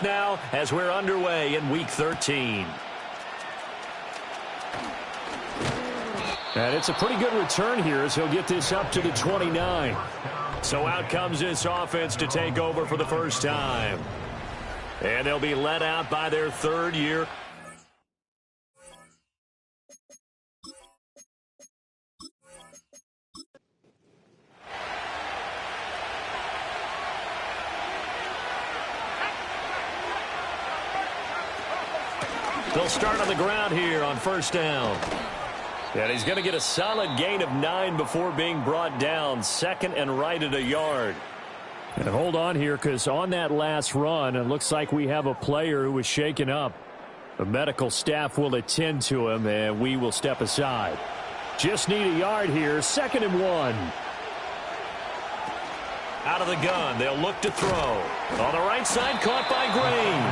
pitch now as we're underway in Week 13. And it's a pretty good return here as he'll get this up to the 29. So out comes this offense to take over for the first time. And they'll be let out by their third year. They'll start on the ground here on first down. And he's going to get a solid gain of 9 before being brought down. Second and right at a yard. And hold on here, because on that last run, it looks like we have a player who was shaken up. The medical staff will attend to him, and we will step aside. Just need a yard here. Second and 1. Out of the gun, they'll look to throw. On the right side, caught by Green.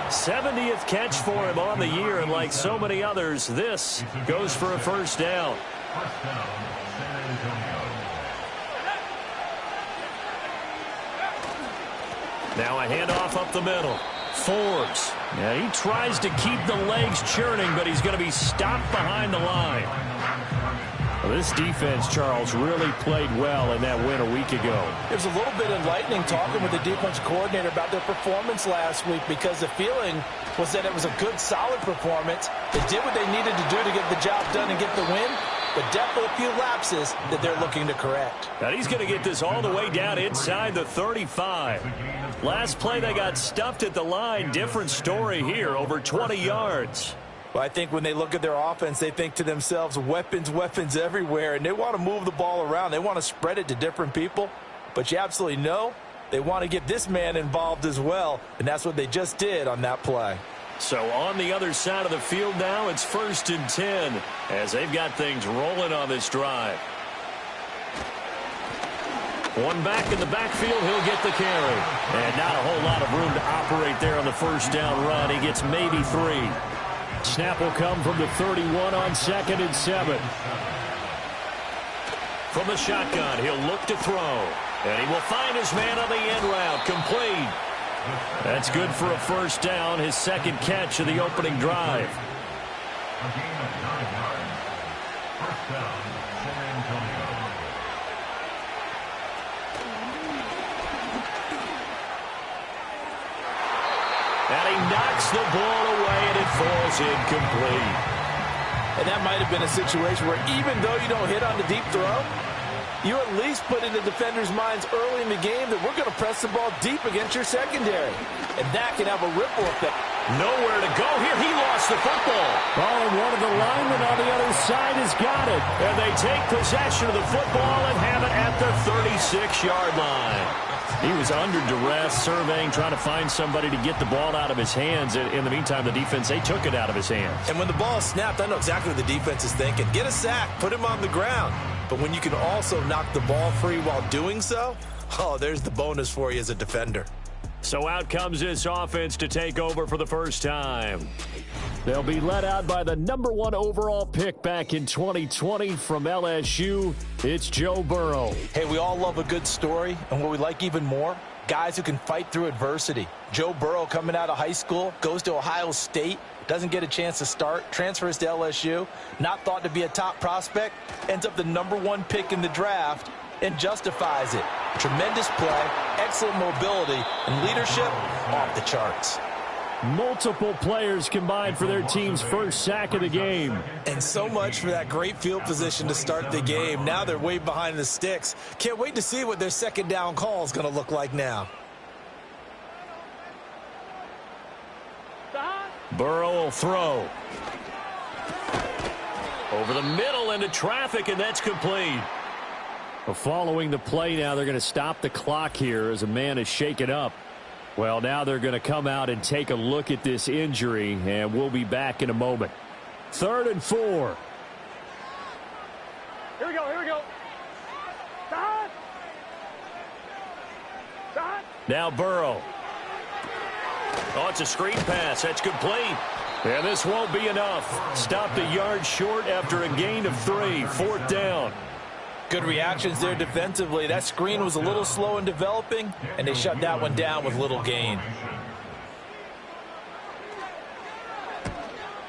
70th catch for him on the year, and like so many others, this goes for a first down. Now a handoff up the middle. Forbes. Yeah, he tries to keep the legs churning, but he's going to be stopped behind the line. Well, this defense, Charles, really played well in that win a week ago. It was a little bit enlightening talking with the defense coordinator about their performance last week, because the feeling was that it was a good, solid performance. They did what they needed to do to get the job done and get the win, but definitely a few lapses that they're looking to correct. Now he's going to get this all the way down inside the 35. Last play they got stuffed at the line. Different story here, over 20 yards. Well, I think when they look at their offense, they think to themselves, weapons, weapons everywhere, and they want to move the ball around. They want to spread it to different people, but you absolutely know they want to get this man involved as well, and that's what they just did on that play. So on the other side of the field now, it's 1st and 10 as they've got things rolling on this drive. One back in the backfield, he'll get the carry. And not a whole lot of room to operate there on the first down run. He gets maybe 3. Snap will come from the 31 on 2nd and 7. From the shotgun, he'll look to throw. And he will find his man on the end route. Complete. That's good for a first down, his second catch of the opening drive. A gain of 9 yards. First down, San Antonio. And he knocks the ball away, and it falls incomplete. And that might have been a situation where even though you don't hit on the deep throw, you at least put in the defenders' minds early in the game that we're going to press the ball deep against your secondary. And that can have a ripple effect. Nowhere to go here. He lost the football. Oh, and one of the linemen on the other side has got it. And they take possession of the football and have it at the 36-yard line. He was under duress, surveying, trying to find somebody to get the ball out of his hands. In the meantime, the defense, they took it out of his hands. And when the ball is snapped, I know exactly what the defense is thinking. Get a sack, put him on the ground. But when you can also knock the ball free while doing so, oh, there's the bonus for you as a defender. So out comes this offense to take over for the first time. They'll be led out by the #1 overall pick back in 2020 from LSU. It's Joe Burrow. Hey, we all love a good story, and what we like even more, guys who can fight through adversity. Joe Burrow coming out of high school, goes to Ohio State, doesn't get a chance to start, transfers to LSU, not thought to be a top prospect, ends up the #1 pick in the draft, and justifies it. Tremendous play, excellent mobility, and leadership off the charts. Multiple players combined for their team's first sack of the game. And so much for that great field position to start the game. Now they're way behind the sticks. Can't wait to see what their second down call is going to look like now. Burrow will throw. Over the middle into traffic, and that's complete. Well, following the play now, they're going to stop the clock here as a man is shaken up. Well, now they're going to come out and take a look at this injury, and we'll be back in a moment. 3rd and 4. Here we go, here we go. Stop. Stop. Now Burrow. Oh, it's a screen pass. That's complete. And this won't be enough. Stopped a yard short after a gain of 3. 4th down. Good reactions there defensively. That screen was a little slow in developing, and they shut that one down with little gain.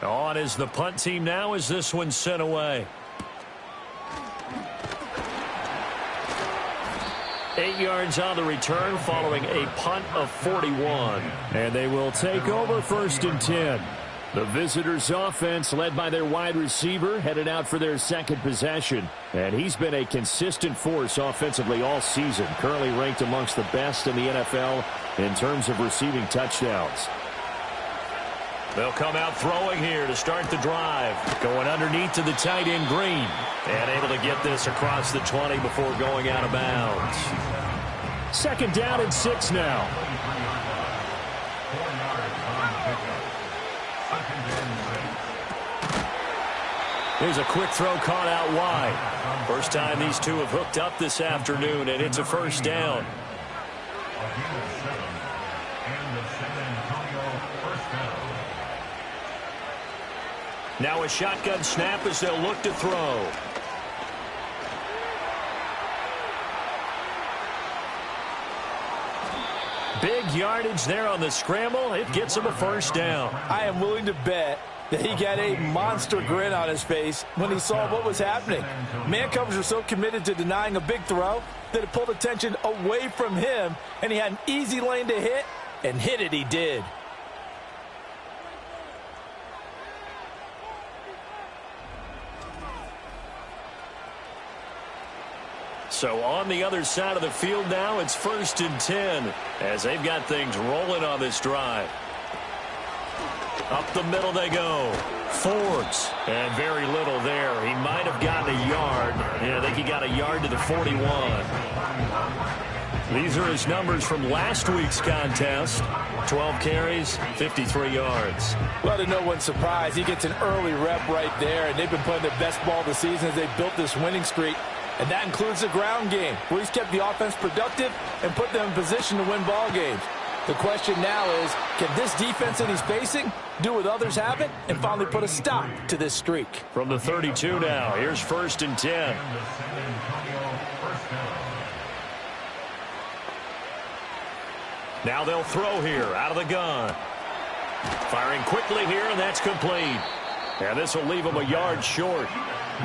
On is the punt team now as this one's sent away. 8 yards on the return following a punt of 41. And they will take over 1st and 10. The visitors' offense, led by their wide receiver, headed out for their second possession. And he's been a consistent force offensively all season, currently ranked amongst the best in the NFL in terms of receiving touchdowns. They'll come out throwing here to start the drive. Going underneath to the tight end Green. And able to get this across the 20 before going out of bounds. 2nd down and 6 now. Here's a quick throw caught out wide. First time these two have hooked up this afternoon, and it's a 1st down. Now a shotgun snap as they'll look to throw. Big yardage there on the scramble. It gets him a 1st down. I am willing to bet that he got a monster grin on his face when he saw what was happening. Man-covers are so committed to denying a big throw that it pulled attention away from him, and he had an easy lane to hit, and hit it he did. So on the other side of the field now, it's 1st and 10 as they've got things rolling on this drive. Up the middle they go. Forbes. And very little there. He might have gotten a yard. Yeah, I think he got a yard to the 41. These are his numbers from last week's contest. 12 carries, 53 yards. Well, to no one's surprise, he gets an early rep right there, and they've been playing their best ball this season as they built this winning streak. And that includes the ground game, where he's kept the offense productive and put them in position to win ball games. The question now is, can this defense that he's facing do what others haven't and finally put a stop to this streak? From the 32 now, here's 1st and 10. Now they'll throw here out of the gun. Firing quickly here, and that's complete. And this will leave him a yard short.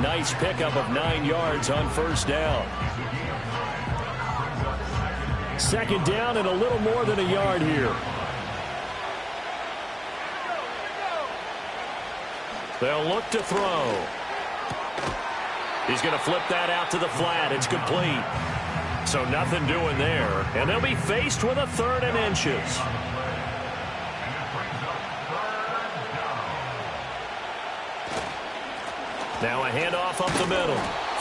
Nice pickup of 9 yards on 1st down. 2nd down and a little more than a yard here. They'll look to throw. He's going to flip that out to the flat. It's complete. So nothing doing there. And they'll be faced with a 3rd and inches. Now a handoff up the middle.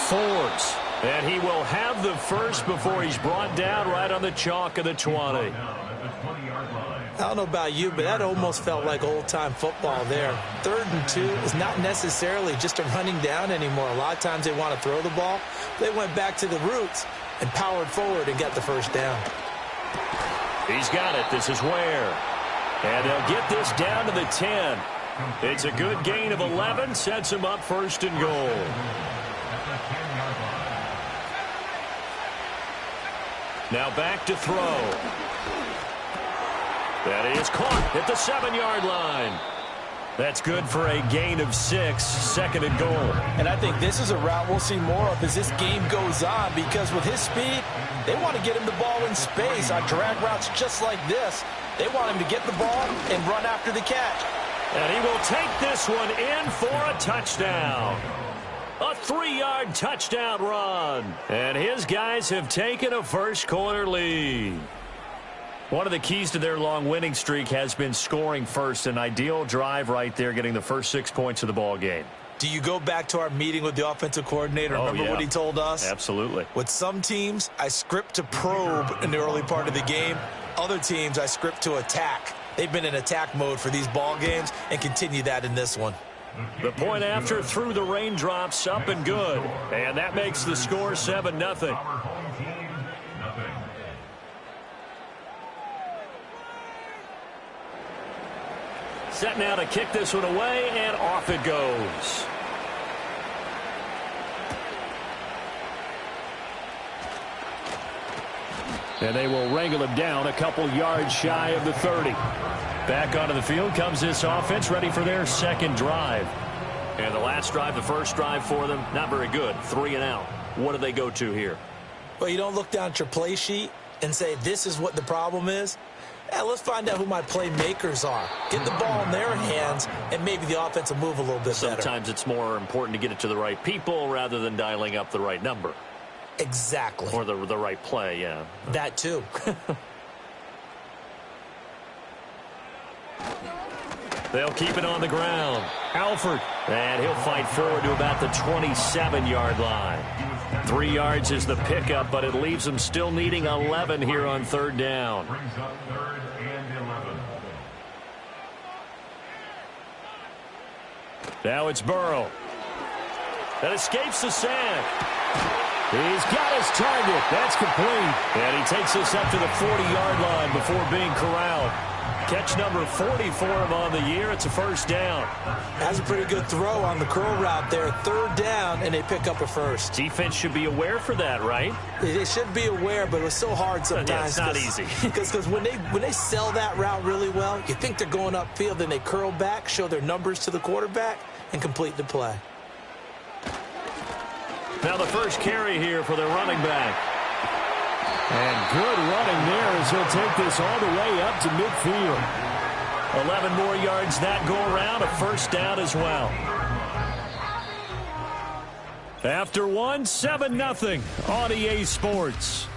Forbes. And he will have the first before he's brought down right on the chalk of the 20. I don't know about you, but that almost felt like old-time football there. 3rd and 2 is not necessarily just a running down anymore. A lot of times they want to throw the ball. They went back to the roots and powered forward and got the 1st down. He's got it. This is Ware. And they'll get this down to the 10. It's a good gain of 11. Sets him up 1st and goal. Now back to throw. That is caught at the 7-yard line. That's good for a gain of 6, 2nd and goal. And I think this is a route we'll see more of as this game goes on, because with his speed, they want to get him the ball in space on drag routes just like this. They want him to get the ball and run after the catch. And he will take this one in for a touchdown. A 3-yard touchdown run. And his guys have taken a first-quarter lead. One of the keys to their long winning streak has been scoring first. An ideal drive right there, getting the first 6 points of the ball game. Do you go back to our meeting with the offensive coordinator? Remember what he told us? Absolutely. With some teams, I script to probe in the early part of the game. Other teams, I script to attack. They've been in attack mode for these ball games and continue that in this one. The point after through the raindrops, up and good. And that makes the score 7-0. Set now to kick this one away, and off it goes. And they will wrangle him down a couple yards shy of the 30. Back onto the field comes this offense, ready for their second drive. And the last drive, the first drive for them, not very good. 3 and out. What do they go to here? Well, you don't look down at your play sheet and say, this is what the problem is. Let's find out who my playmakers are. Get the ball in their hands, and maybe the offense will move a little bit better. Sometimes it's more important to get it to the right people rather than dialing up the right number. Exactly. Or the right play, yeah. That too. They'll keep it on the ground. Alford. And he'll fight forward to about the 27-yard line. 3 yards is the pickup, but it leaves them still needing 11 here on third down. Brings up 3rd and 11. Now it's Burrow. That escapes the sack. He's got his target. That's complete. And he takes this up to the 40-yard line before being corralled. Catch number 40 for him on the year. It's a first down. That's a pretty good throw on the curl route there. 3rd down, and they pick up a first. Defense should be aware for that, right? They should be aware, but it was so hard sometimes. Yeah, it's not easy. Because when they sell that route really well, you think they're going upfield, then they curl back, show their numbers to the quarterback, and complete the play. Now the first carry here for their running back. And good running there as he'll take this all the way up to midfield. 11 more yards that go around, a first down as well. After 7-0 on EA Sports.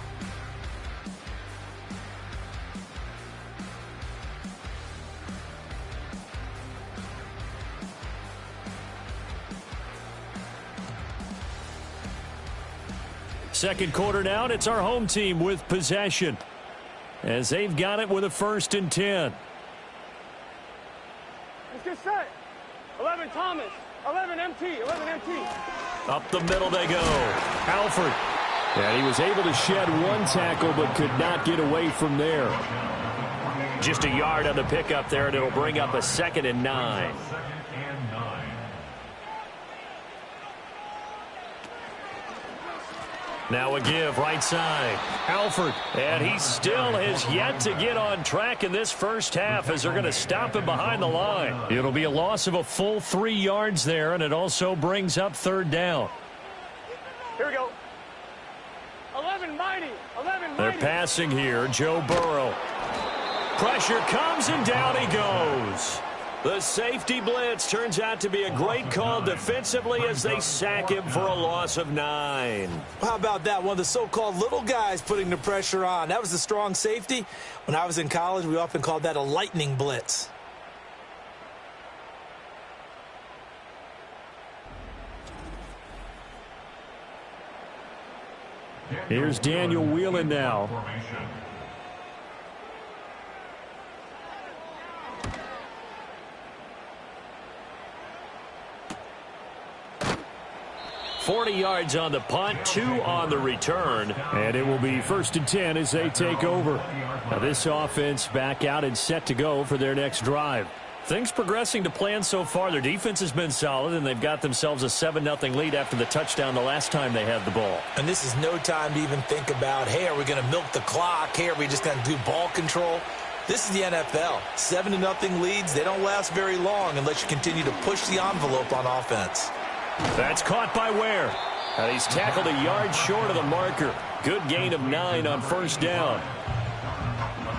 Second quarter down, it's our home team with possession as they've got it with a 1st and 10. Let's get set. 11 Thomas. 11 MT. 11 MT. Up the middle they go. Alford. And he was able to shed 1 tackle but could not get away from there. Just a yard on the pickup there, and it'll bring up a 2nd and 9. Now a give, right side. Alford. And he still has yet to get on track in this first half as they're going to stop him behind the line. It'll be a loss of a full 3 yards there, and it also brings up 3rd down. Here we go. 11 mighty. 11 mighty. They're passing here. Joe Burrow. Pressure comes, and down he goes. The safety blitz turns out to be a great call defensively as they sack him for a loss of 9. How about that? One of the so-called little guys putting the pressure on. That was a strong safety. When I was in college, we often called that a lightning blitz. Here's Daniel Whelan now. 40 yards on the punt, 2 on the return. And it will be 1st and 10 as they take over. Now this offense back out and set to go for their next drive. Things progressing to plan so far. Their defense has been solid, and they've got themselves a 7-0 lead after the touchdown the last time they had the ball. And this is no time to even think about, hey, are we going to milk the clock? Hey, are we just going to do ball control? This is the NFL. 7-0 leads, they don't last very long unless you continue to push the envelope on offense. That's caught by Ware. And he's tackled a yard short of the marker. Good gain of 9 on first down.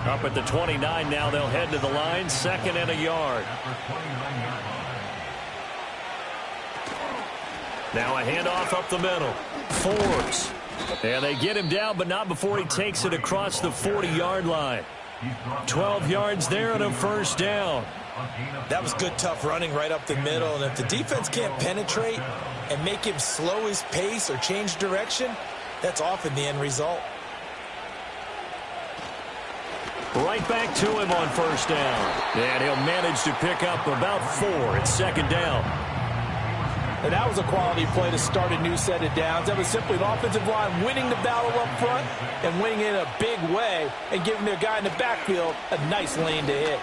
Up at the 29 now, they'll head to the line, 2nd and a yard. Now a handoff up the middle. Forbes. And they get him down, but not before he takes it across the 40-yard line. 12 yards there and a first down. That was good, tough running right up the middle. And if the defense can't penetrate and make him slow his pace or change direction, that's often the end result. Right back to him on first down. And he'll manage to pick up about 4 at 2nd down. And that was a quality play to start a new set of downs. That was simply an offensive line winning the battle up front and winning it in a big way and giving their guy in the backfield a nice lane to hit.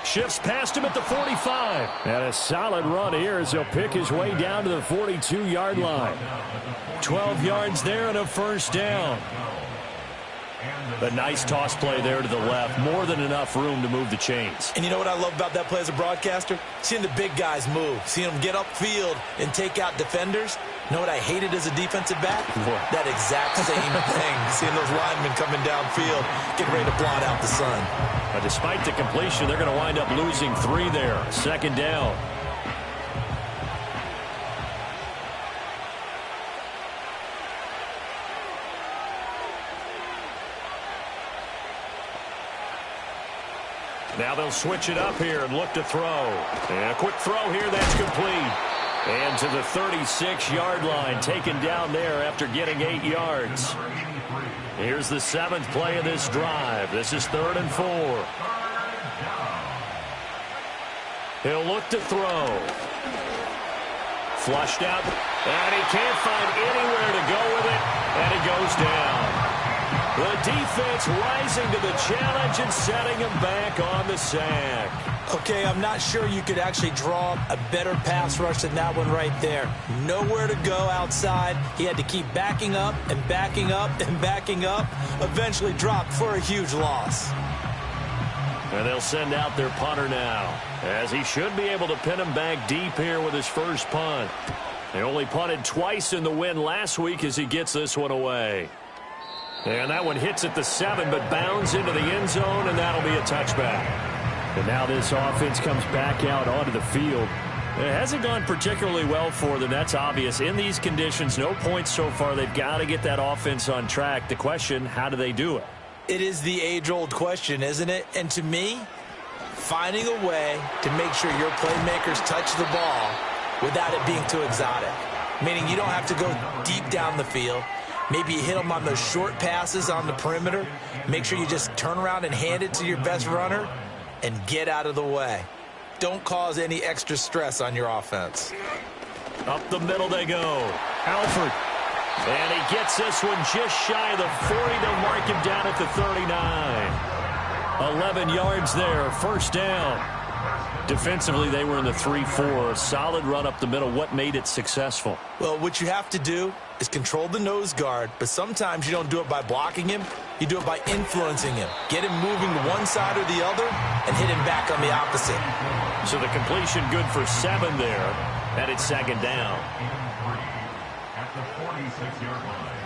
Shifts past him at the 45. And a solid run here as he'll pick his way down to the 42-yard line. 12 yards there and a first down. A nice toss play there to the left. More than enough room to move the chains. And you know what I love about that play as a broadcaster? Seeing the big guys move. Seeing them get upfield and take out defenders. You know what I hated as a defensive back? What? That exact same thing. Seeing those linemen coming downfield, getting ready to blot out the sun. Despite the completion, they're going to wind up losing 3 there. Second down. Now they'll switch it up here and look to throw. And a quick throw here, that's complete. And to the 36-yard line, taken down there after getting 8 yards. Here's the 7th play of this drive. This is 3rd and 4. He'll look to throw. Flushed out, and he can't find anywhere to go with it, and he goes down. The defense rising to the challenge and setting him back on the sack. Okay, I'm not sure you could actually draw a better pass rush than that one right there. Nowhere to go outside. He had to keep backing up and backing up and backing up. Eventually dropped for a huge loss. And they'll send out their punter now, as he should be able to pin him back deep here with his first punt. They only punted twice in the win last week as he gets this one away. And that one hits at the 7, but bounds into the end zone, and that'll be a touchback. And now this offense comes back out onto the field. It hasn't gone particularly well for them. That's obvious. In these conditions, no points so far. They've got to get that offense on track. The question, how do they do it? It is the age-old question, isn't it? And to me, finding a way to make sure your playmakers touch the ball without it being too exotic. Meaning you don't have to go deep down the field. Maybe you hit them on those short passes on the perimeter. Make sure you just turn around and hand it to your best runner and get out of the way. Don't cause any extra stress on your offense. Up the middle they go. Alford. And he gets this one just shy of the 40. They'll mark him down at the 39. 11 yards there. First down. Defensively, they were in the 3-4. Solid run up the middle. What made it successful? Well, what you have to do is control the nose guard, but sometimes you don't do it by blocking him. You do it by influencing him. Get him moving to one side or the other and hit him back on the opposite. So the completion good for 7 there. And it's second down. At the 46-yard line.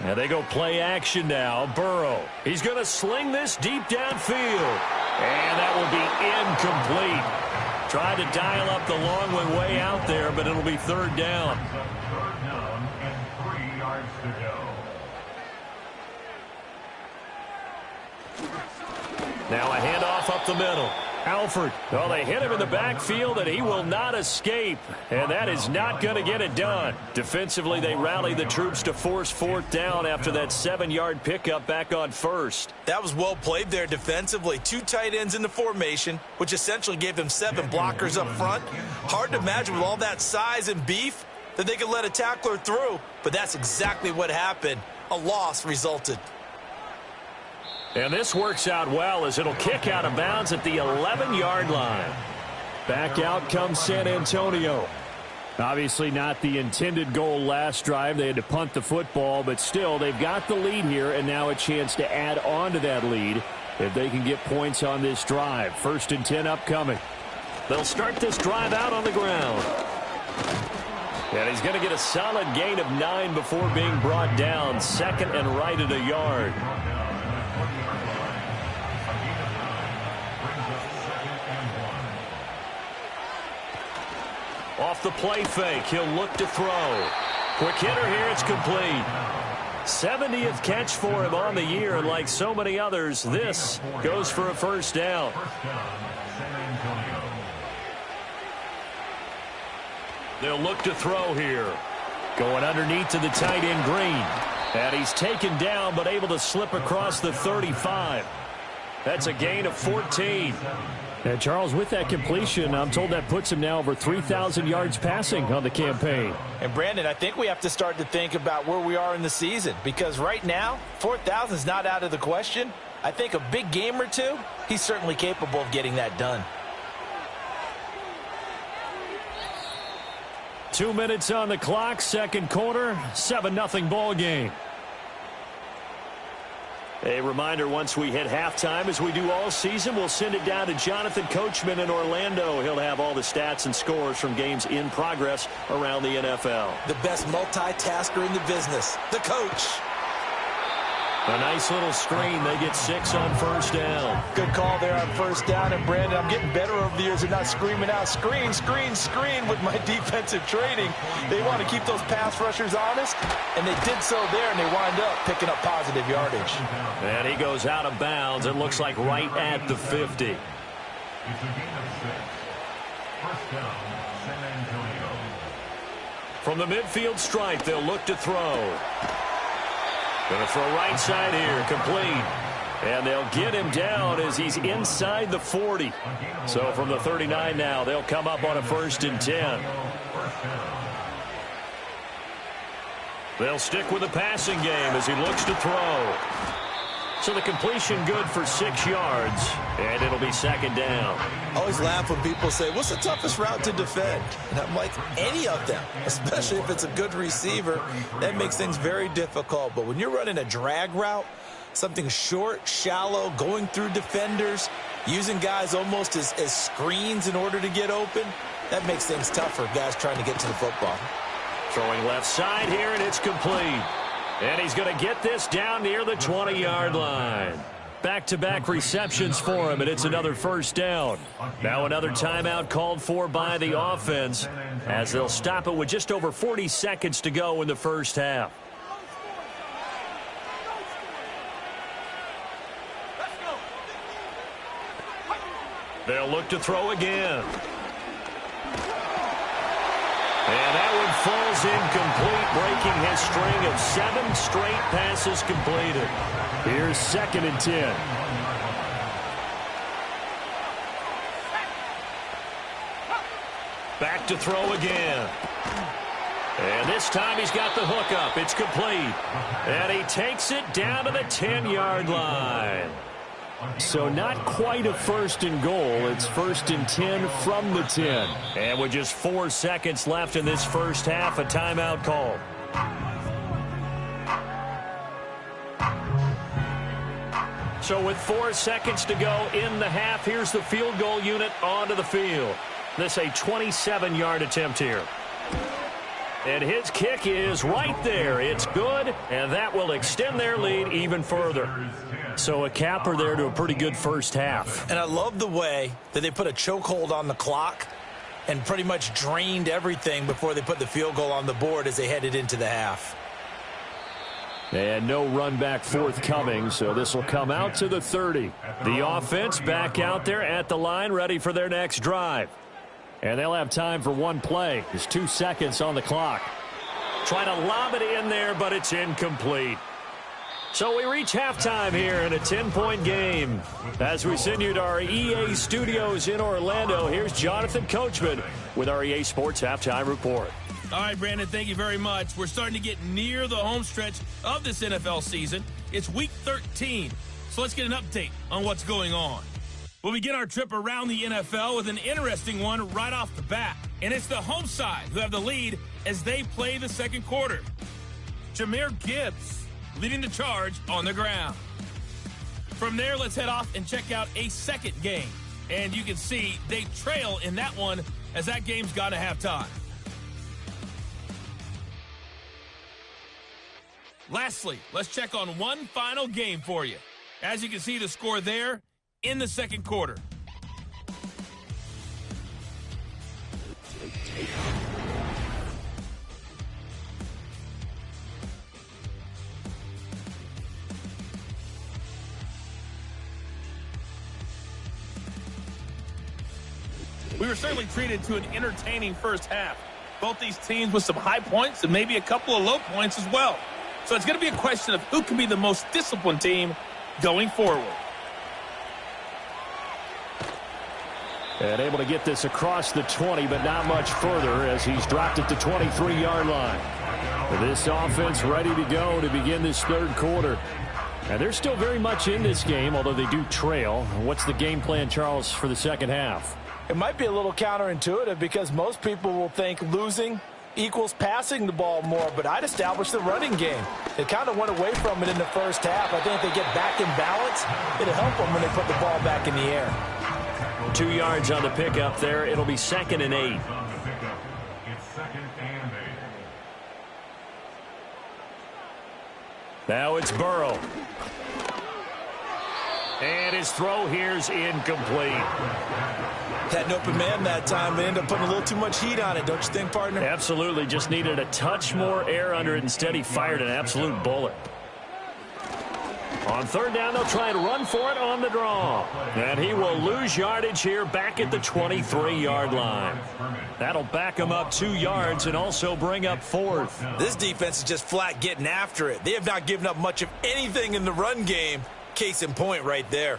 And they go play action now. Burrow. He's going to sling this deep downfield. And that will be incomplete. Tried to dial up the long one way out there, but it'll be 3rd down. Third down and 3 yards to go. Now a handoff up the middle. Alford. Well, they hit him in the backfield, and he will not escape. And that is not going to get it done. Defensively, they rally the troops to force 4th down after that 7-yard pickup back on 1st. That was well played there defensively. 2 tight ends in the formation, which essentially gave them 7 blockers up front. Hard to imagine with all that size and beef that they could let a tackler through. But that's exactly what happened. A loss resulted. And this works out well as it'll kick out of bounds at the 11-yard line. Back out comes San Antonio. Obviously not the intended goal last drive. They had to punt the football, but still they've got the lead here and now a chance to add on to that lead if they can get points on this drive. 1st and 10 upcoming. They'll start this drive out on the ground. And he's going to get a solid gain of 9 before being brought down. 2nd and right at a yard. Off the play fake, he'll look to throw. Quick hitter here, it's complete. 70th catch for him on the year, and like so many others, this goes for a 1st down. They'll look to throw here. Going underneath to the tight end Green. And he's taken down, but able to slip across the 35. That's a gain of 14. And Charles, with that completion, I'm told that puts him now over 3,000 yards passing on the campaign. And Brandon, I think we have to start to think about where we are in the season, because right now 4,000 is not out of the question. I think a big game or two, he's certainly capable of getting that done. 2 minutes on the clock, second quarter, 7-0 ball game. A reminder, once we hit halftime, as we do all season, we'll send it down to Jonathan Coachman in Orlando. He'll have all the stats and scores from games in progress around the NFL. The best multitasker in the business, the coach. A nice little screen. They get 6 on first down. Good call there on first down. And, Brandon, I'm getting better over the years of not screaming out, screen, screen, screen with my defensive training. They want to keep those pass rushers honest, and they did so there, and they wind up picking up positive yardage. And he goes out of bounds. It looks like right at the 50. It's a gain of 6. First down, San Antonio. From the midfield stripe, they'll look to throw. Going to throw right side here, complete. And they'll get him down as he's inside the 40. So from the 39 now, they'll come up on a 1st and 10. They'll stick with the passing game as he looks to throw. So the completion good for 6 yards, and it'll be 2nd down. I always laugh when people say, what's the toughest route to defend? And I'm like, any of them, especially if it's a good receiver. That makes things very difficult. But when you're running a drag route, something short, shallow, going through defenders, using guys almost as screens in order to get open, that makes things tough for guys trying to get to the football. Throwing left side here, and it's complete. And he's going to get this down near the 20-yard line. Back-to-back receptions for him, and it's another 1st down. Now another timeout called for by the offense as they'll stop it with just over 40 seconds to go in the first half. They'll look to throw again. And that one falls incomplete, breaking his string of 7 straight passes completed. Here's 2nd and 10. Back to throw again. And this time he's got the hook up. It's complete. And he takes it down to the 10-yard line. So not quite a 1st and goal. It's 1st and 10 from the 10. And with just 4 seconds left in this first half, a timeout call. So with 4 seconds to go in the half, here's the field goal unit onto the field. This a 27-yard attempt here. And his kick is right there. It's good, and that will extend their lead even further. So a capper there to a pretty good first half. And I love the way that they put a chokehold on the clock and pretty much drained everything before they put the field goal on the board as they headed into the half. And no run back forthcoming, so this will come out to the 30. The offense back out there at the line, ready for their next drive. And they'll have time for one play. There's 2 seconds on the clock. Trying to lob it in there, but it's incomplete. So we reach halftime here in a 10-point game. As we send you to our EA studios in Orlando, here's Jonathan Coachman with our EA Sports Halftime Report. All right, Brandon, thank you very much. We're starting to get near the home stretch of this NFL season. It's Week 13, so let's get an update on what's going on. We'll begin our trip around the NFL with an interesting one right off the bat. And it's the home side who have the lead as they play the second quarter. Jahmyr Gibbs leading the charge on the ground. From there, let's head off and check out a second game. And you can see they trail in that one as that game's gone to halftime. Lastly, let's check on one final game for you. As you can see the score there in the second quarter. We were certainly treated to an entertaining first half. Both these teams with some high points and maybe a couple of low points as well. So it's going to be a question of who can be the most disciplined team going forward. And able to get this across the 20, but not much further as he's dropped it to 23-yard line. This offense ready to go to begin this third quarter. And they're still very much in this game, although they do trail. What's the game plan, Charles, for the second half? It might be a little counterintuitive because most people will think losing equals passing the ball more, but I'd establish the running game. They kind of went away from it in the first half. I think if they get back in balance, it'll help them when they put the ball back in the air. 2 yards on the pickup there. It'll be 2nd and 8. It's 2nd and 8. Now it's Burrow. And his throw here's incomplete. Had an open man that time. They ended up putting a little too much heat on it, don't you think, partner? Absolutely. Just needed a touch more air under it. Instead, he fired an absolute bullet. On 3rd down, they'll try and run for it on the draw. And he will lose yardage here back at the 23-yard line. That'll back him up 2 yards and also bring up 4th. This defense is just flat getting after it. They have not given up much of anything in the run game. Case in point right there.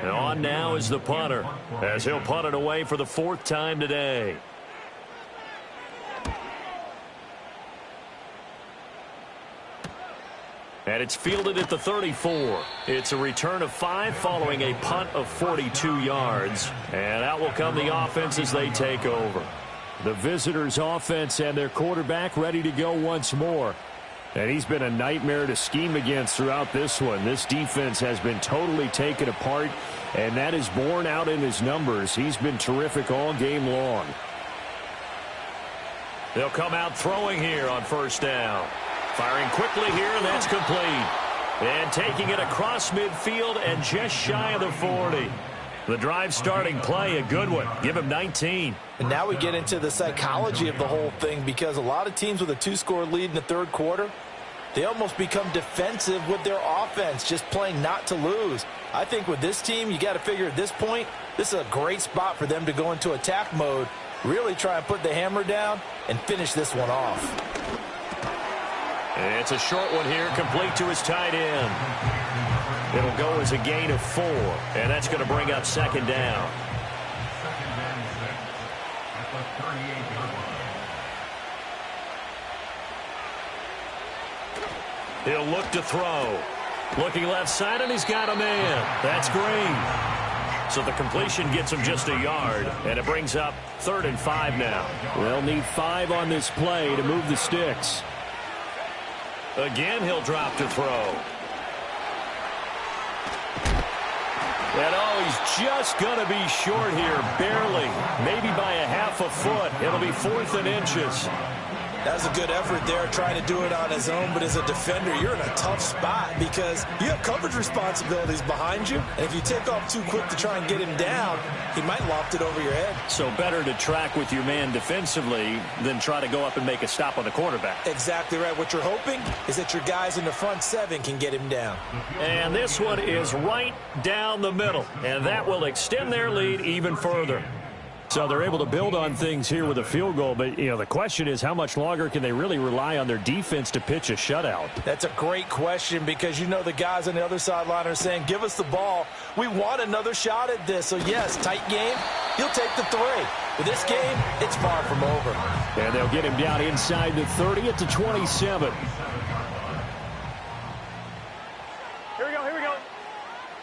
And on now is the punter, as he'll punt it away for the 4th time today. And it's fielded at the 34. It's a return of 5 following a punt of 42 yards. And out will come the offense as they take over. The visitors' offense and their quarterback ready to go once more. And he's been a nightmare to scheme against throughout this one. This defense has been totally taken apart, and that is borne out in his numbers. He's been terrific all game long. They'll come out throwing here on 1st down. Firing quickly here, and that's complete. And taking it across midfield and just shy of the 40. The drive starting play, a good one. Give him 19. And now we get into the psychology of the whole thing, because a lot of teams with a 2-score lead in the 3rd quarter, they almost become defensive with their offense, just playing not to lose. I think with this team, you got to figure at this point, this is a great spot for them to go into attack mode, really try and put the hammer down and finish this one off. It's a short one here, complete to his tight end. It'll go as a gain of 4, and that's going to bring up 2nd down. 2nd and 6 at the 38-yard line. He'll look to throw. Looking left side, and he's got a man. That's Green. So the completion gets him just a yard, and it brings up 3rd and 5 now. They'll need 5 on this play to move the sticks. Again, he'll drop to throw. And he's just going to be short here, barely, maybe by a half a foot. It'll be 4th and inches. That was a good effort there, trying to do it on his own, but as a defender, you're in a tough spot because you have coverage responsibilities behind you, and if you take off too quick to try and get him down, he might loft it over your head. So better to track with your man defensively than try to go up and make a stop on the quarterback. Exactly right. What you're hoping is that your guys in the front 7 can get him down. And this one is right down the middle, and that will extend their lead even further. So they're able to build on things here with a field goal, but the question is how much longer can they really rely on their defense to pitch a shutout? That's a great question, because the guys on the other sideline are saying, give us the ball. We want another shot at this. So yes, tight game, he'll take the 3. But this game, it's far from over. And they'll get him down inside the 30 at the 27. Here we go.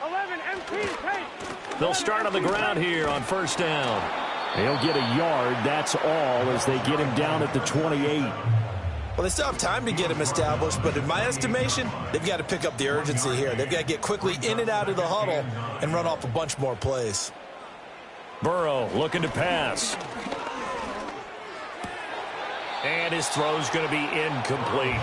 11, empty, tape. They'll start on the ground here on 1st down. He'll get a yard, that's all, as they get him down at the 28. Well, they still have time to get him established, but in my estimation, they've got to pick up the urgency here. They've got to get quickly in and out of the huddle and run off a bunch more plays. Burrow looking to pass. And his throw's going to be incomplete.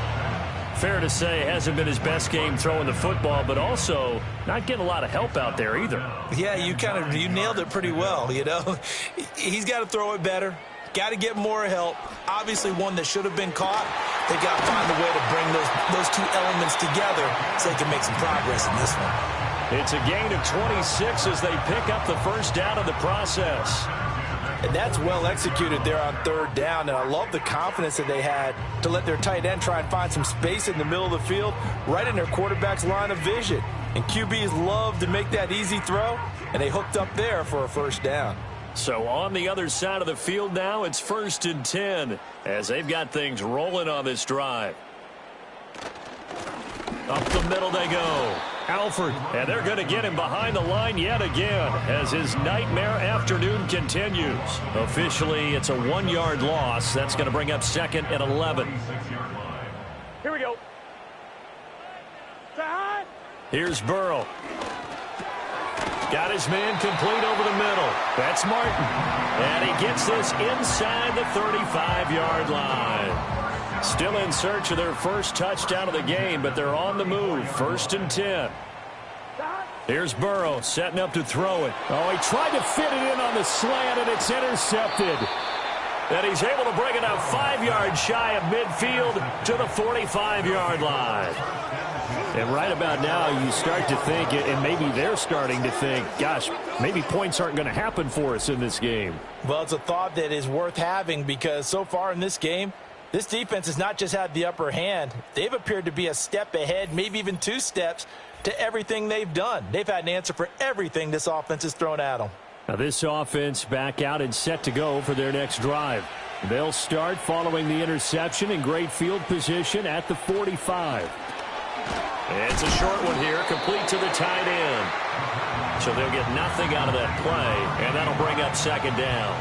Fair to say, hasn't been his best game throwing the football, but also not getting a lot of help out there either. Yeah, you nailed it pretty well, He's got to throw it better. Got to get more help. Obviously one that should have been caught. They've got to find a way to bring those 2 elements together so they can make some progress in this one. It's a gain of 26 as they pick up the 1st down in the process. And that's well executed there on 3rd down. And I love the confidence that they had to let their tight end try and find some space in the middle of the field, right in their quarterback's line of vision. And QBs love to make that easy throw, and they hooked up there for a 1st down. So on the other side of the field now, it's 1st and 10 as they've got things rolling on this drive. Up the middle they go. Alford, and they're going to get him behind the line yet again as his nightmare afternoon continues. Officially, it's a 1-yard loss. That's going to bring up 2nd and 11. Here we go. Here's Burrow. Got his man complete over the middle. That's Martin. And he gets this inside the 35-yard line. Still in search of their first touchdown of the game, but they're on the move. 1st and 10. Here's Burrow setting up to throw it. Oh, he tried to fit it in on the slant, and it's intercepted. And he's able to bring it up 5 yards shy of midfield to the 45-yard line. And right about now, you start to think, and maybe they're starting to think, gosh, maybe points aren't going to happen for us in this game. Well, it's a thought that is worth having because so far in this game, this defense has not just had the upper hand. They've appeared to be a step ahead, maybe even 2 steps to everything they've done. They've had an answer for everything this offense has thrown at them. Now this offense back out and set to go for their next drive. They'll start following the interception in great field position at the 45. It's a short one here, complete to the tight end. So they'll get nothing out of that play, and that'll bring up 2nd down.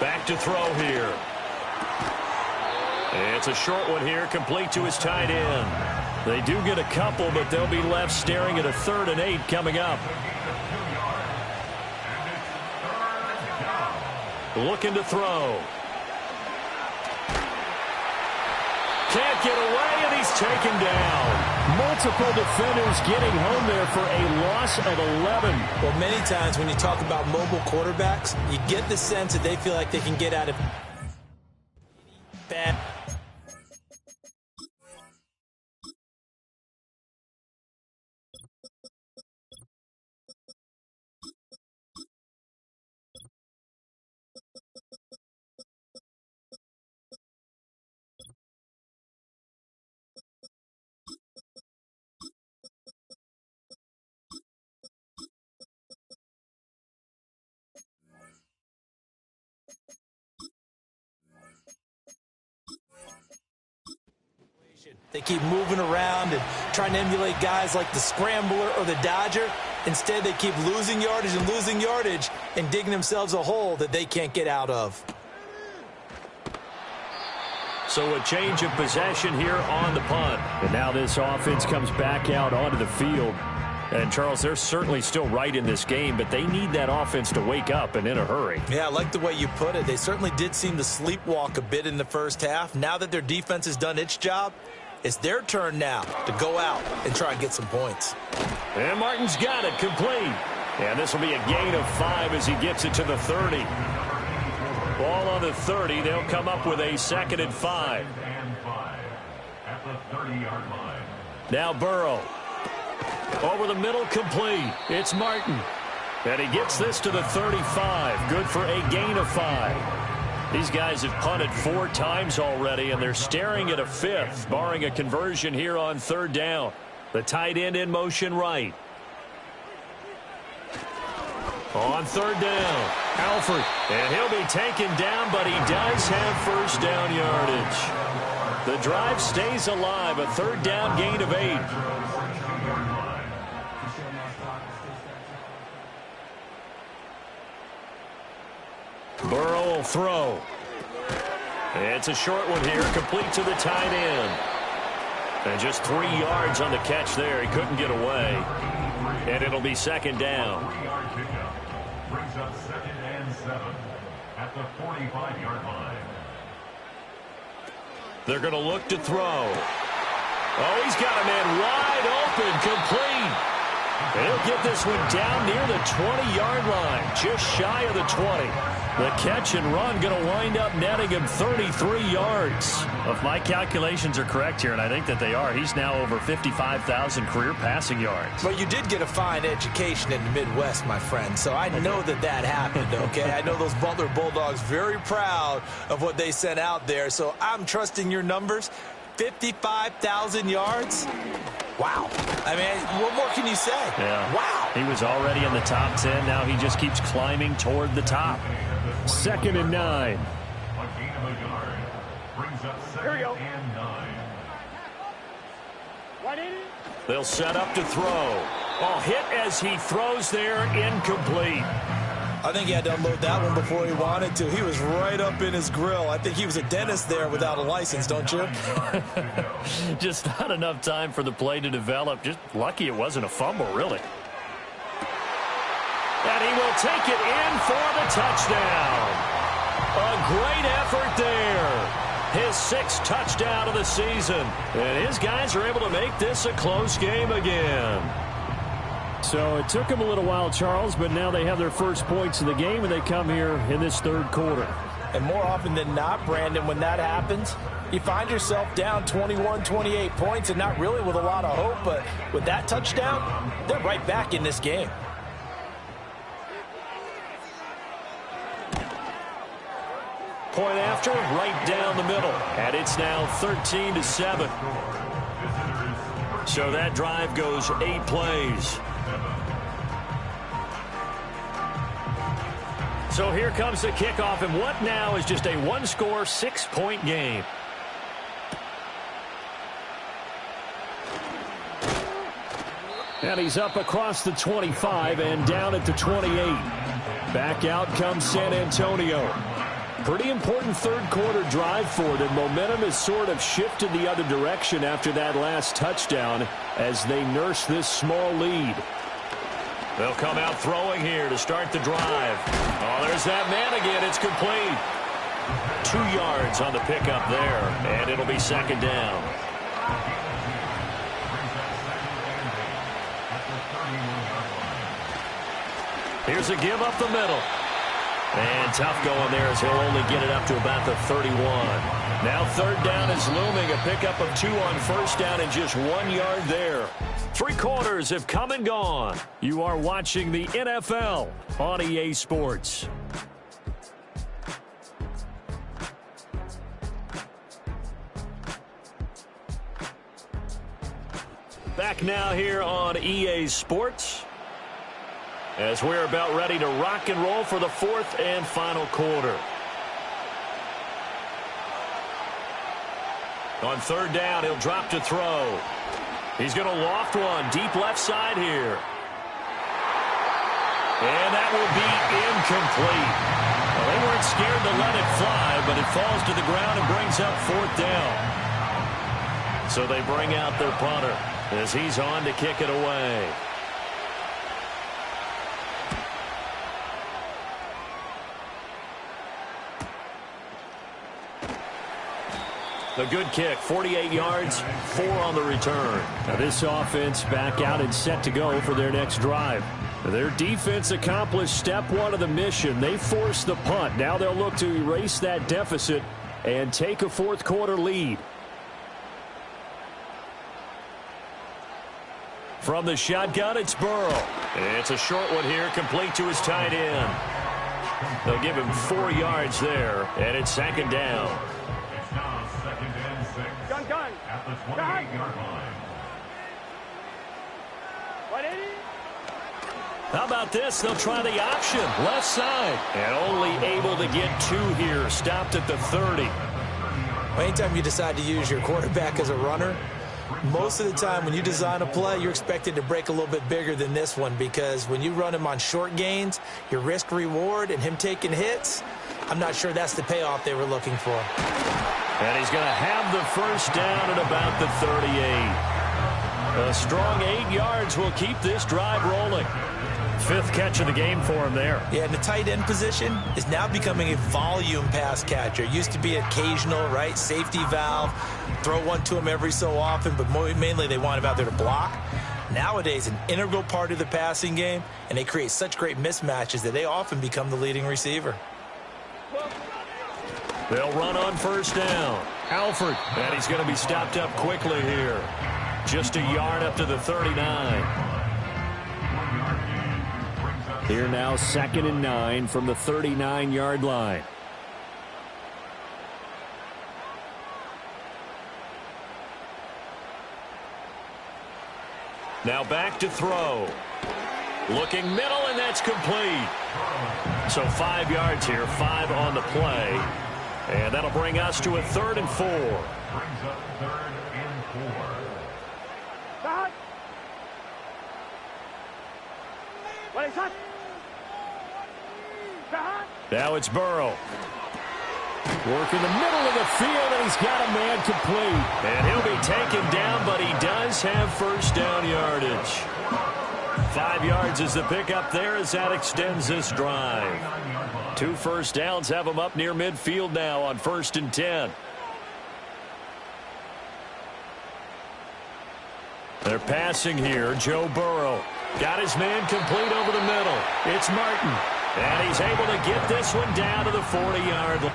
Back to throw here. It's a short one here, complete to his tight end. They do get a couple, but they'll be left staring at a 3rd and 8 coming up. Looking to throw. Can't get away, and he's taken down. Multiple defenders getting home there for a loss of 11. Well, many times when you talk about mobile quarterbacks, you get the sense that they feel like they can get out of bad. They keep moving around and trying to emulate guys like the Scrambler or the Dodger. Instead, they keep losing yardage and digging themselves a hole that they can't get out of. So a change of possession here on the punt. And now this offense comes back out onto the field. And, Charles, they're certainly still right in this game, but they need that offense to wake up and in a hurry. Yeah, I like the way you put it. They certainly did seem to sleepwalk a bit in the first half. Now that their defense has done its job, it's their turn now to go out and try and get some points. And Martin's got it complete. And this will be a gain of 5 as he gets it to the 30. Ball on the 30. They'll come up with a 2nd and 5. At the 30-yard line. Now Burrow. Over the middle, complete. It's Martin. And he gets this to the 35. Good for a gain of 5. These guys have punted 4 times already, and they're staring at a 5th, barring a conversion here on 3rd down. The tight end in motion right. On 3rd down, Alford. And he'll be taken down, but he does have 1st down yardage. The drive stays alive, a 3rd down gain of 8. Burrow will throw. It's a short one here, complete to the tight end. And just 3 yards on the catch there. He couldn't get away. And it'll be 2nd down. 3-yard pickup brings up 2nd and 7 at the 45-yard line. They're going to look to throw. Oh, he's got a man wide open, complete. And he'll get this one down near the 20-yard line, just shy of the 20. The catch and run going to wind up netting him 33 yards. If my calculations are correct here, and I think that they are, he's now over 55,000 career passing yards. Well, you did get a fine education in the Midwest, my friend, so I know that happened, okay? I know those Butler Bulldogs very proud of what they sent out there, so I'm trusting your numbers. 55,000 yards? Wow. I mean, what more can you say? Yeah. Wow. He was already in the top 10. Now he just keeps climbing toward the top. 2nd and 9. A gain of a yard. Here we go. 180. They'll set up to throw. Oh, hit as he throws there, incomplete. I think he had to unload that one before he wanted to. He was right up in his grill. I think he was a dentist there without a license, don't you? Just not enough time for the play to develop. Just lucky it wasn't a fumble, really. And he will take it in for the touchdown. A great effort there. His 6th touchdown of the season. And his guys are able to make this a close game again. So it took them a little while, Charles, but now they have their first points of the game, and they come here in this 3rd quarter. And more often than not, Brandon, when that happens, you find yourself down 21, 28 points, and not really with a lot of hope, but with that touchdown, they're right back in this game. Point after, right down the middle. And it's now 13-7. So that drive goes 8 plays. So here comes the kickoff, and what now is just a 1-score, 6-point game. And he's up across the 25 and down at the 28. Back out comes San Antonio. Pretty important 3rd quarter drive for them. Momentum has sort of shifted the other direction after that last touchdown as they nurse this small lead. They'll come out throwing here to start the drive. Oh, there's that man again. It's complete. 2 yards on the pickup there, and it'll be 2nd down. Here's a give up the middle. And tough going there as he'll only get it up to about the 31. Now 3rd down is looming. A pickup of 2 on 1st down and just 1 yard there. 3 quarters have come and gone. You are watching the NFL on EA Sports. Back now here on EA Sports, as we're about ready to rock and roll for the 4th and final quarter. On 3rd down, he'll drop to throw. He's going to loft one deep left side here. And that will be incomplete. Well, they weren't scared to let it fly, but it falls to the ground and brings up 4th down. So they bring out their punter as he's on to kick it away. The good kick, 48 yards, 4 on the return. Now this offense back out and set to go for their next drive. Their defense accomplished step 1 of the mission. They forced the punt. Now they'll look to erase that deficit and take a 4th quarter lead. From the shotgun, it's Burrow. It's a short one here, complete to his tight end. They'll give him 4 yards there, and it's 2nd down. Gun. At the 28-yard line. 180. How about this? They'll try the option, left side. And only able to get 2 here, stopped at the 30. Anytime you decide to use your quarterback as a runner, most of the time when you design a play, you're expected to break a little bit bigger than this one, because when you run him on short gains, your risk reward and him taking hits, I'm not sure that's the payoff they were looking for. And he's going to have the 1st down at about the 38. A strong 8 yards will keep this drive rolling. 5th catch of the game for him there. Yeah, and the tight end position is now becoming a volume pass catcher. Used to be occasional, right? Safety valve. Throw one to him every so often, but mainly they want him out there to block. Nowadays, an integral part of the passing game, and they create such great mismatches that they often become the leading receiver. They'll run on 1st down. Alford, and he's going to be stopped up quickly here. Just a yard up to the 39. Here now, 2nd and 9 from the 39-yard line. Now back to throw. Looking middle, and that's complete. So 5 yards here, 5 on the play. And that'll bring us to a 3rd and 4. Brings up 3rd and 4. Start. What is that? Start. Now it's Burrow. Working the middle of the field, and he's got a man complete. And he'll be taken down, but he does have first down yardage. 5 yards is the pickup there as that extends this drive. 2 first downs have him up near midfield now on 1st and 10. They're passing here. Joe Burrow got his man complete over the middle. It's Martin, and he's able to get this one down to the 40-yard line.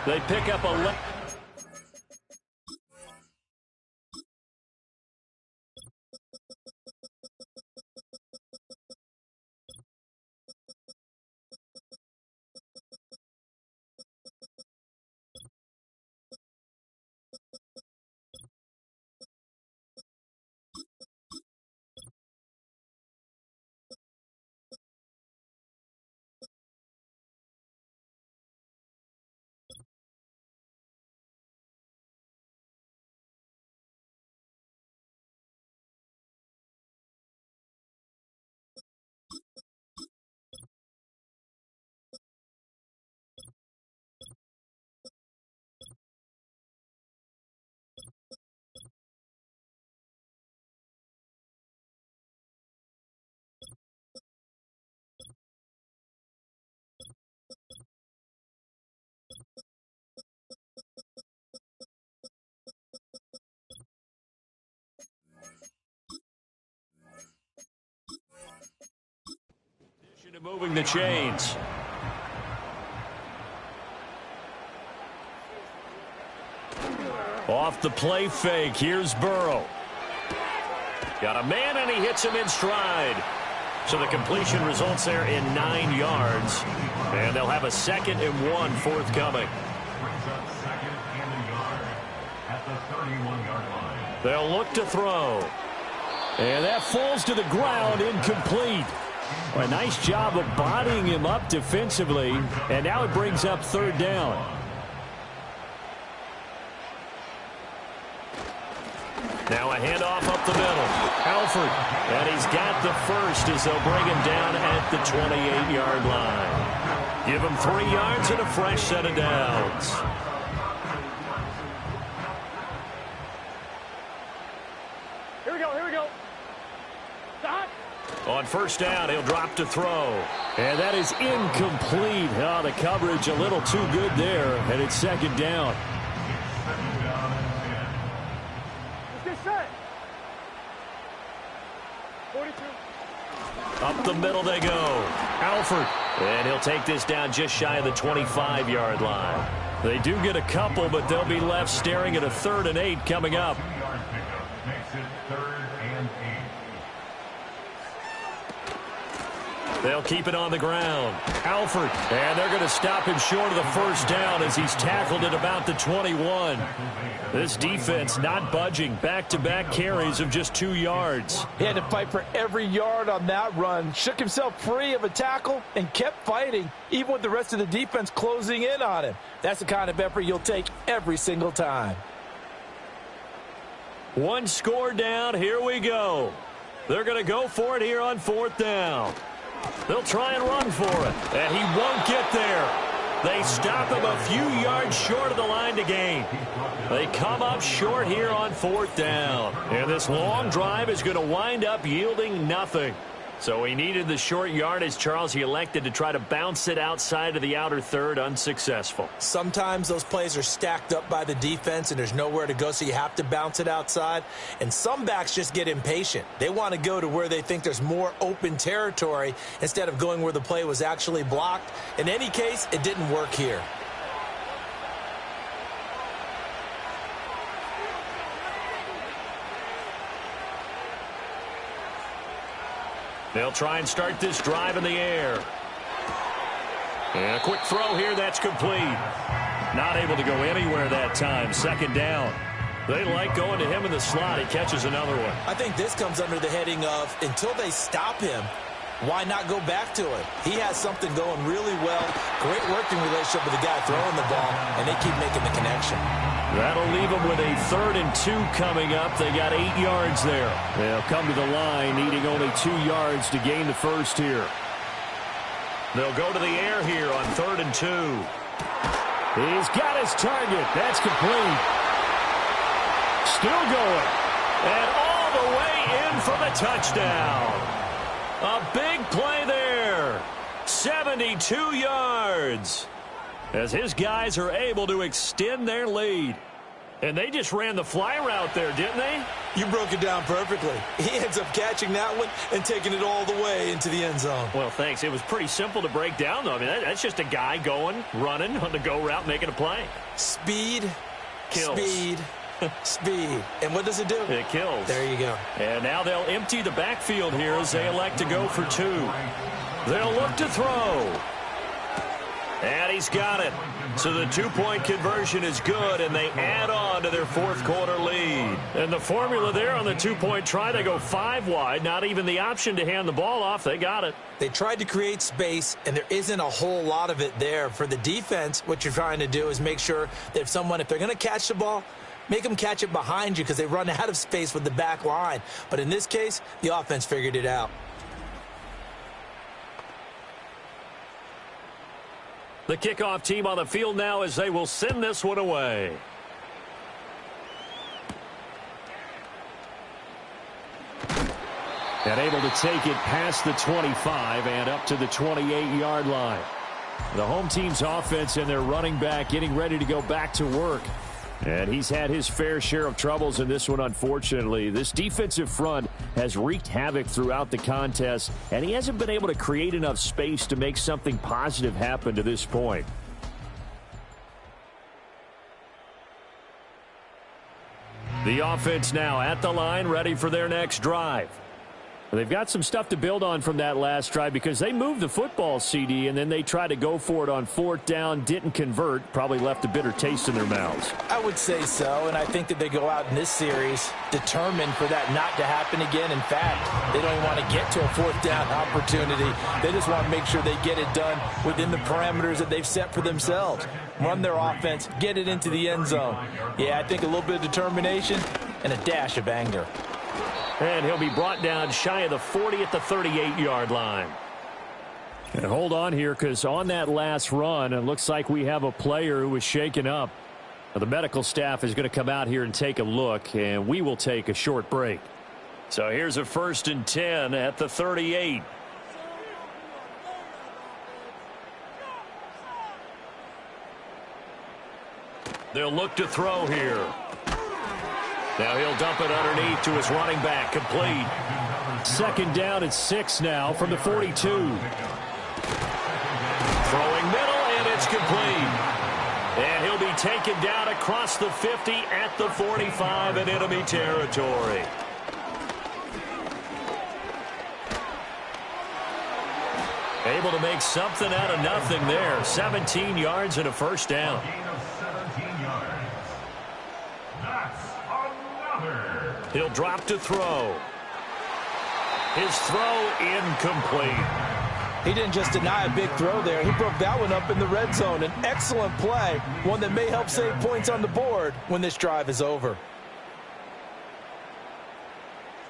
They pick up a... Moving the chains. Off the play fake. Here's Burrow. Got a man, and he hits him in stride. So the completion results there in 9 yards. And they'll have a 2nd and 1 forthcoming. Brings up 2nd and a yard at the 31-yard line. They'll look to throw. And that falls to the ground, incomplete. A nice job of bodying him up defensively, and now it brings up 3rd down. Now a handoff up the middle. Alford, and he's got the first as they'll bring him down at the 28-yard line. Give him 3 yards and a fresh set of downs. Here we go. Here we go. Start. On 1st down, he'll drop to throw. And that is incomplete. Oh, the coverage a little too good there, and it's 2nd down. Let's get set. 42. Up the middle they go. Alford. And he'll take this down just shy of the 25-yard line. They do get a couple, but they'll be left staring at a 3rd and 8 coming up. 2-yard pickup makes it 3rd and 8. They'll keep it on the ground. Alford. And they're going to stop him short of the 1st down as he's tackled at about the 21. This defense not budging. Back-to-back carries of just 2 yards. He had to fight for every yard on that run. Shook himself free of a tackle and kept fighting, even with the rest of the defense closing in on him. That's the kind of effort you'll take every single time. 1 score down. Here we go. They're going to go for it here on 4th down. They'll try and run for it, and he won't get there. They stop him a few yards short of the line to gain. They come up short here on 4th down. And this long drive is going to wind up yielding nothing. So he needed the short yardage, Charles. He elected to try to bounce it outside of the outer third, unsuccessful. Sometimes those plays are stacked up by the defense and there's nowhere to go, so you have to bounce it outside. And some backs just get impatient. They want to go to where they think there's more open territory instead of going where the play was actually blocked. In any case, it didn't work here. They'll try and start this drive in the air. And a quick throw here, that's complete. Not able to go anywhere that time. 2nd down. They like going to him in the slot. He catches another one. I think this comes under the heading of, until they stop him, Why not go back to it? He has something going really well. Great working relationship with the guy throwing the ball, and they keep making the connection. That'll leave them with a 3rd and 2 coming up. They got 8 yards there. They'll come to the line needing only 2 yards to gain the first here. They'll go to the air here on 3rd and 2. He's got his target. That's complete. Still going. And all the way in for the touchdown. A big play there. 72 yards. As his guys are able to extend their lead. And they just ran the fly route there, didn't they? You broke it down perfectly. He ends up catching that one and taking it all the way into the end zone. Well, thanks. It was pretty simple to break down, though. I mean, that's just a guy going, running on the go route, making a play. Speed, kills. Speed, speed. And what does it do? It kills. There you go. And now they'll empty the backfield here as they elect to go for 2. They'll look to throw. And he's got it. So the 2-point conversion is good, and they add on to their 4th quarter lead. And the formula there on the 2-point try, they go 5 wide, not even the option to hand the ball off. They got it. They tried to create space, and there isn't a whole lot of it there. For the defense, what you're trying to do is make sure that if they're going to catch the ball, make them catch it behind you because they run out of space with the back line. But in this case, the offense figured it out. The kickoff team on the field now as they will send this one away. And able to take it past the 25 and up to the 28-yard line. The home team's offense and their running back getting ready to go back to work. And he's had his fair share of troubles in this one, unfortunately. This defensive front has wreaked havoc throughout the contest, and he hasn't been able to create enough space to make something positive happen to this point. The offense now at the line, ready for their next drive. They've got some stuff to build on from that last drive because they moved the football, CD, and then they tried to go for it on 4th down, didn't convert, probably left a bitter taste in their mouths. I would say so, and I think that they go out in this series determined for that not to happen again. In fact, they don't even want to get to a 4th down opportunity. They just want to make sure they get it done within the parameters that they've set for themselves. Run their offense, get it into the end zone. Yeah, I think a little bit of determination and a dash of anger. And he'll be brought down shy of the 40 at the 38-yard line. And hold on here because on that last run, it looks like we have a player who was shaken up. Now, the medical staff is going to come out here and take a look, and we will take a short break. So here's a 1st and 10 at the 38. They'll look to throw here. Now he'll dump it underneath to his running back, complete. 2nd down and 6 now from the 42. Throwing middle, and it's complete. And he'll be taken down across the 50 at the 45 in enemy territory. Able to make something out of nothing there. 17 yards and a 1st down. He'll drop to throw. His throw incomplete. He didn't just deny a big throw there. He broke that one up in the red zone. An excellent play, one that may help save points on the board when this drive is over.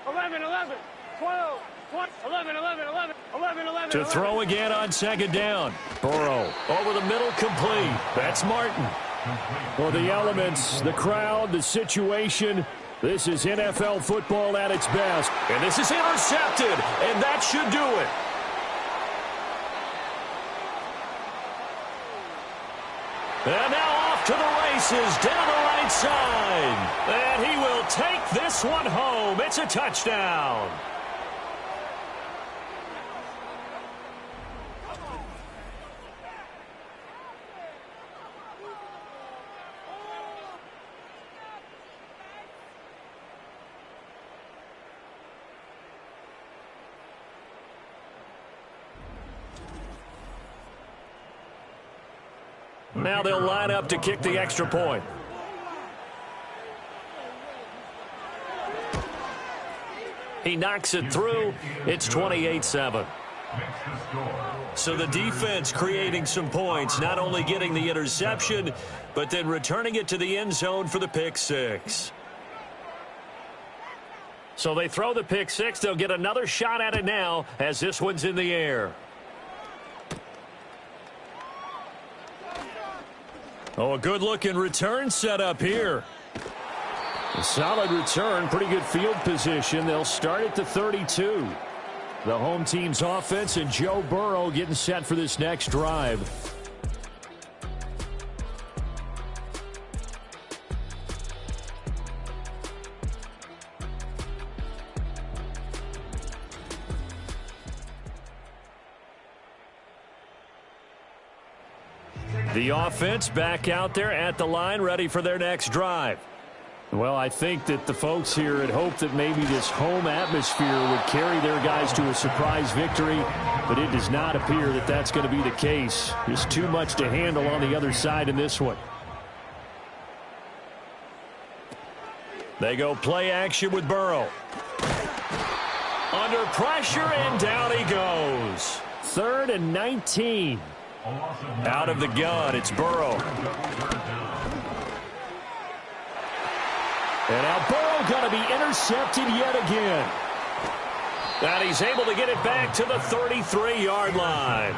11, 11, 12, 20, 11, 11, 11, 11, 11. To throw again on 2nd down. Burrow over the middle, complete. That's Martin. Well, the elements, the crowd, the situation. This is NFL football at its best. And this is intercepted, and that should do it. And now off to the races down the right side. And he will take this one home. It's a touchdown. Now they'll line up to kick the extra point. He knocks it through. It's 28-7. makes the score. So the defense creating some points, not only getting the interception, but then returning it to the end zone for the pick six. So they throw the pick six. They'll get another shot at it now as this one's in the air. Oh, a good-looking return set up here. A solid return, pretty good field position. They'll start at the 32. The home team's offense and Joe Burrow getting set for this next drive. The offense back out there at the line, ready for their next drive. Well, I think that the folks here had hoped that maybe this home atmosphere would carry their guys to a surprise victory, but it does not appear that that's going to be the case. There's too much to handle on the other side in this one. They go play action with Burrow. Under pressure, and down he goes. 3rd and 19. Out of the gun, it's Burrow. And now Burrow going to be intercepted yet again. And he's able to get it back to the 33-yard line.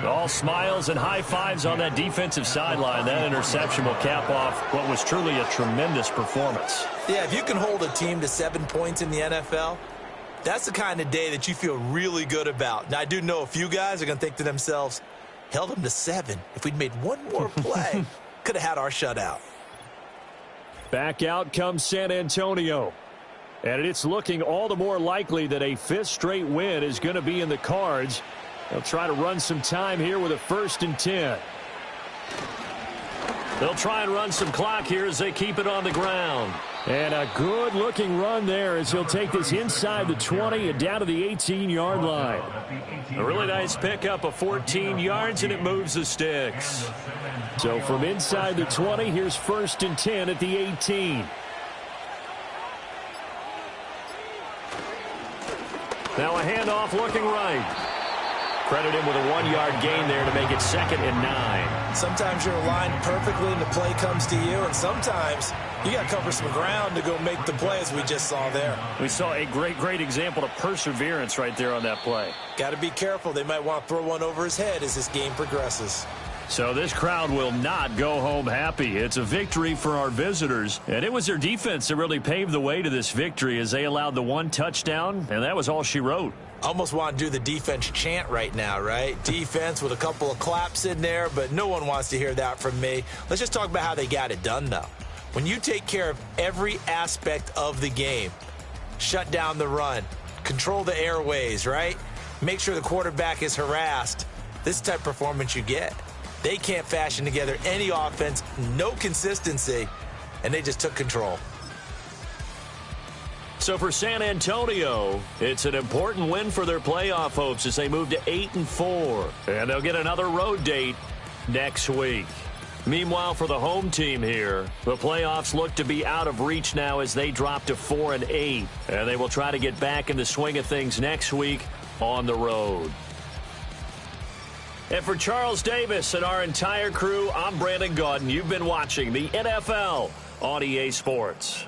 All smiles and high fives on that defensive sideline. That interception will cap off what was truly a tremendous performance. Yeah, if you can hold a team to 7 points in the NFL, that's the kind of day that you feel really good about. Now, I do know a few guys are going to think to themselves, held them to 7. If we'd made one more play, could have had our shutout. Back out comes San Antonio. And it's looking all the more likely that a 5th straight win is going to be in the cards. They'll try to run some time here with a 1st and 10. They'll try and run some clock here as they keep it on the ground. And a good-looking run there as he'll take this inside the 20 and down to the 18-yard line. A really nice pickup of 14 yards, and it moves the sticks. So from inside the 20, here's 1st and 10 at the 18. Now a handoff looking right. Credit him with a 1-yard gain there to make it 2nd and 9. Sometimes you're aligned perfectly and the play comes to you, and sometimes you got to cover some ground to go make the play, as we just saw there. We saw a great example of perseverance right there on that play. Got to be careful. They might want to throw one over his head as this game progresses. So this crowd will not go home happy. It's a victory for our visitors, and it was their defense that really paved the way to this victory as they allowed the 1 touchdown, and that was all she wrote. Almost want to do the defense chant right now, right? Defense with a couple of claps in there, but no one wants to hear that from me. Let's just talk about how they got it done, though. When you take care of every aspect of the game, shut down the run, control the airways, right? Make sure the quarterback is harassed. This is the type of performance you get. They can't fashion together any offense, no consistency, and they just took control. So for San Antonio, it's an important win for their playoff hopes as they move to 8-4. And they'll get another road date next week. Meanwhile, for the home team here, the playoffs look to be out of reach now as they drop to 4-8. And they will try to get back in the swing of things next week on the road. And for Charles Davis and our entire crew, I'm Brandon Gaudin. You've been watching the NFL on EA Sports.